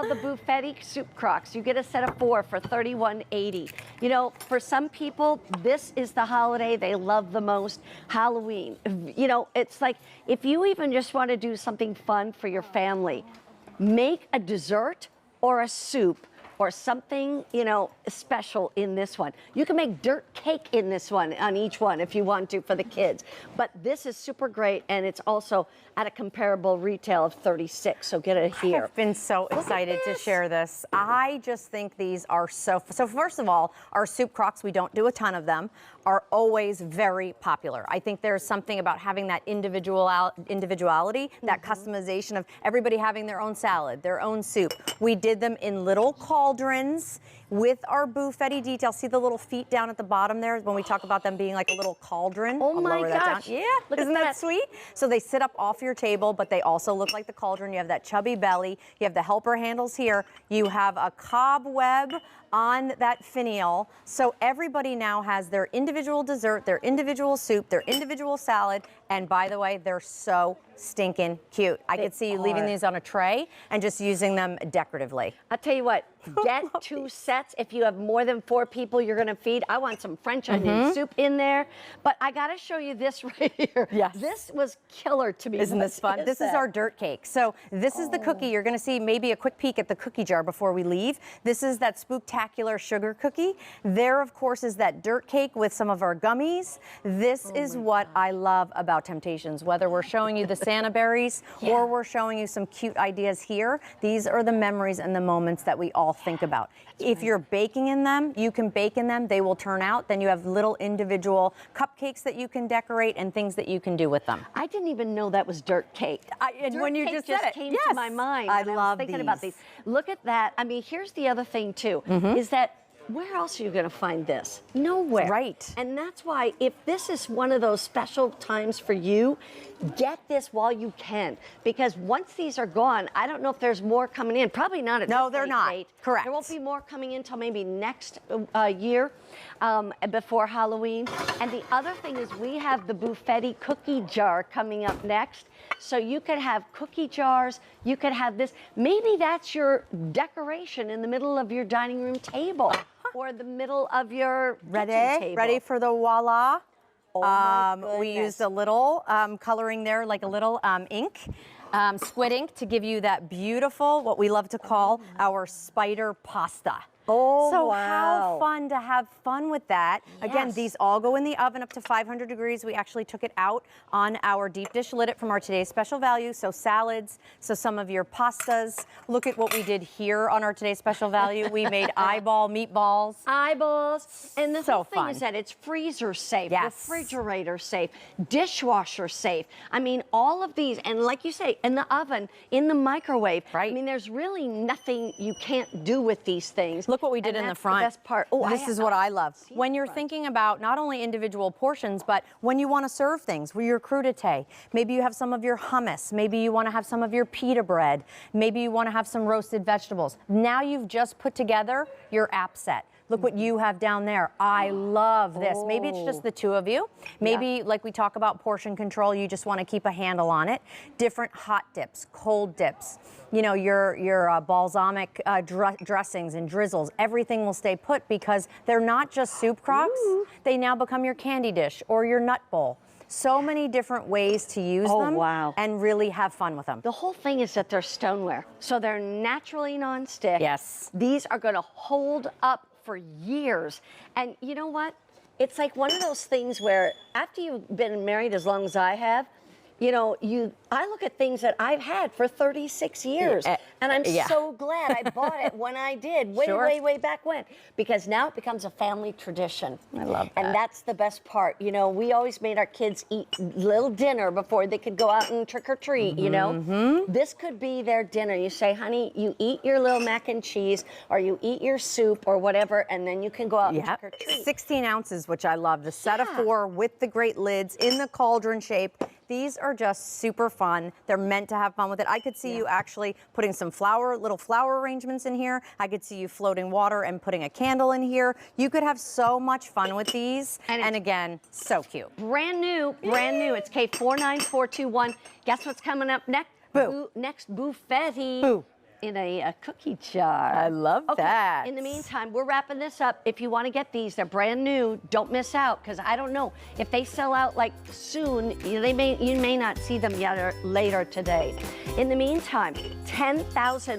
called the Boofetti Soup Crocks. You get a set of 4 for $31.80. You know, for some people, this is the holiday they love the most, Halloween. You know, it's like if you even just want to do something fun for your family, make a dessert or a soup or something, you know, special in this one. You can make dirt cake in this one, on each one, if you want to, for the kids. But this is super great, and it's also at a comparable retail of $36, so get it here. I've been so excited to share this. I just think these are so first of all, our soup crocks, we don't do a ton of them, are always very popular. I think there's something about having that individuality, that customization of everybody having their own salad, their own soup. We did them in little cauldrons with our Boofetti detail. See the little feet down at the bottom there when we talk about them being like a little cauldron? Oh my gosh. Yeah, isn't that sweet? So they sit up off your table, but they also look like the cauldron. You have that chubby belly. You have the helper handles here. You have a cobweb on that finial. So everybody now has their individual dessert, their individual soup, their individual salad. And by the way, they're so stinking cute. I could see you leaving these on a tray and just using them decoratively. I'll tell you what, get 2 sets if you have more than 4 people you're gonna feed. I want some French onion soup in there, but I gotta show you this right here. Yes. This was killer to me. Isn't this fun? This is our dirt cake. So this is the cookie. You're gonna see maybe a quick peek at the cookie jar before we leave. This is that spooktacular sugar cookie. There, of course, is that dirt cake with some of our gummies. This is what I love about Temptations, whether we're showing you the Santa berries or we're showing you some cute ideas here. These are the memories and the moments that we all think about. If you're baking in them, you can bake in them. They will turn out. Then you have little individual cupcakes that you can decorate and things that you can do with them. I didn't even know that was dirt cake. And when you just said it, came to my mind. I when love I was thinking about these. Look at that. I mean, here's the other thing too, is that where else are you going to find this? Nowhere. Right. And that's why if this is one of those special times for you, get this while you can. Because once these are gone, I don't know if there's more coming in. Probably not at No, this they're not. date. Correct. There won't be more coming in until maybe next year before Halloween. And the other thing is we have the Boofetti cookie jar coming up next. So you could have cookie jars, you could have this. Maybe that's your decoration in the middle of your dining room table or the middle of your kitchen table. Ready for the voila. Oh my We goodness. used a little coloring there, like a little ink, squid ink, to give you that beautiful, what we love to call our spider pasta. Oh, so wow. how fun to have fun with that. Again, Yes. these all go in the oven up to 500 degrees. We actually took it out on our deep dish lid it from our Today's Special Value. So salads, so some of your pastas. Look at what we did here on our Today's Special Value. We made eyeball meatballs. Eyeballs. And the So whole thing fun. is that it's freezer safe, Yes. refrigerator safe, dishwasher safe. I mean, all of these, and like you say, in the oven, in the microwave. Right. I mean, there's really nothing you can't do with these things. Look what we did And in the that's front. The best part. Oh, this is what I love. When you're front. thinking about not only individual portions, but when you want to serve things, where your crudité, maybe you have some of your hummus, maybe you want to have some of your pita bread, maybe you want to have some roasted vegetables. Now you've just put together your app set. Look what you have down there. I love this. Maybe it's just the 2 of you. Maybe, like we talk about portion control, you just want to keep a handle on it. Different hot dips, cold dips, you know, your balsamic dressings and drizzles. Everything will stay put because they're not just soup crocks. They now become your candy dish or your nut bowl. So many different ways to use them and really have fun with them. The whole thing is that they're stoneware. So they're naturally nonstick. Yes. These are going to hold up for years. And you know what? It's like one of those things where after you've been married as long as I have, you know, I look at things that I've had for 36 years, and I'm so glad I bought it when I did, way back when, because now it becomes a family tradition. I love that. And that's the best part. You know, we always made our kids eat little dinner before they could go out and trick or treat, you know? This could be their dinner. You say, honey, you eat your little mac and cheese, or you eat your soup or whatever, and then you can go out and trick or treat. 16 ounces, which I love. The set of 4 with the great lids in the cauldron shape. These are just super fun. They're meant to have fun with it. I could see you actually putting some little flower arrangements in here. I could see you floating water and putting a candle in here. You could have so much fun with these. And again, so cute. Brand new, brand new. It's K49421. Guess what's coming up next? Boo. Next, Boofetti. Boo. in a cookie jar. I love that. In the meantime, we're wrapping this up. If you want to get these, they're brand new. Don't miss out, because I don't know if they sell out like soon. You may not see them yet or later today. In the meantime, 10,000